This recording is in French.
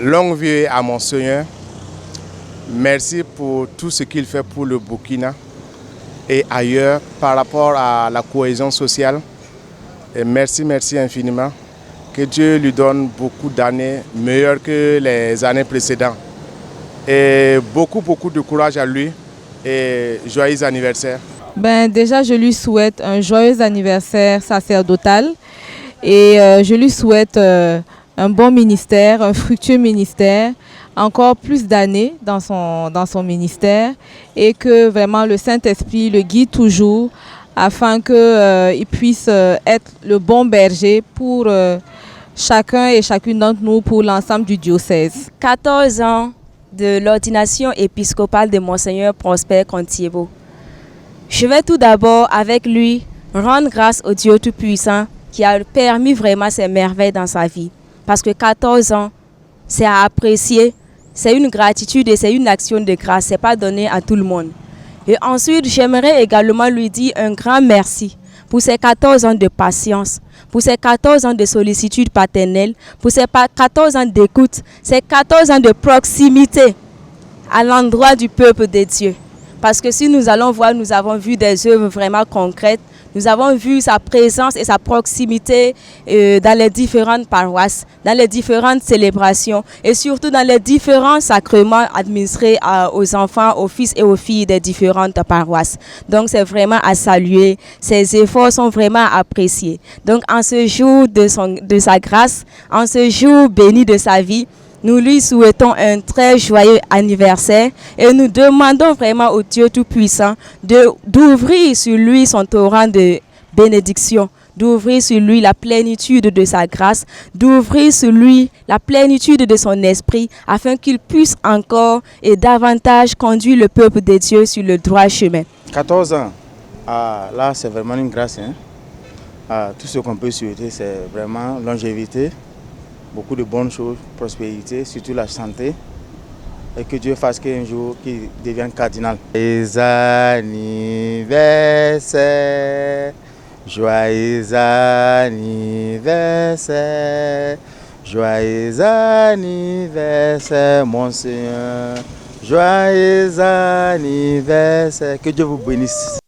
Longue vie à Monseigneur. Merci pour tout ce qu'il fait pour le Burkina et ailleurs par rapport à la cohésion sociale. Et merci infiniment. Que Dieu lui donne beaucoup d'années meilleures que les années précédentes. Et beaucoup de courage à lui et joyeux anniversaire. Déjà, je lui souhaite un joyeux anniversaire sacerdotal et je lui souhaite un bon ministère, un fructueux ministère, encore plus d'années dans son ministère et que vraiment le Saint-Esprit le guide toujours afin qu'il puisse être le bon berger pour chacun et chacune d'entre nous, pour l'ensemble du diocèse. 14 ans de l'ordination épiscopale de Monseigneur Prosper Contiebo. Je vais tout d'abord avec lui rendre grâce au Dieu Tout-Puissant qui a permis vraiment ces merveilles dans sa vie. Parce que 14 ans, c'est à apprécier, c'est une gratitude et c'est une action de grâce, ce n'est pas donné à tout le monde. Et ensuite, j'aimerais également lui dire un grand merci pour ces 14 ans de patience, pour ces 14 ans de sollicitude paternelle, pour ces 14 ans d'écoute, ces 14 ans de proximité à l'endroit du peuple de Dieu. Parce que si nous allons voir, nous avons vu des œuvres vraiment concrètes. Nous avons vu sa présence et sa proximité dans les différentes paroisses, dans les différentes célébrations et surtout dans les différents sacrements administrés aux enfants, aux fils et aux filles des différentes paroisses. Donc c'est vraiment à saluer. Ses efforts sont vraiment appréciés. Donc en ce jour de sa grâce, en ce jour béni de sa vie, nous lui souhaitons un très joyeux anniversaire et nous demandons vraiment au Dieu Tout-Puissant d'ouvrir sur lui son torrent de bénédiction, d'ouvrir sur lui la plénitude de sa grâce, d'ouvrir sur lui la plénitude de son esprit afin qu'il puisse encore et davantage conduire le peuple de Dieu sur le droit chemin. 14 ans, là c'est vraiment une grâce. Tout ce qu'on peut souhaiter, c'est vraiment longévité. Beaucoup de bonnes choses, prospérité, surtout la santé. Et que Dieu fasse qu'un jour qu'il devienne cardinal. Joyeux anniversaire, joyeux anniversaire, joyeux anniversaire, Monseigneur. Joyeux anniversaire. Que Dieu vous bénisse.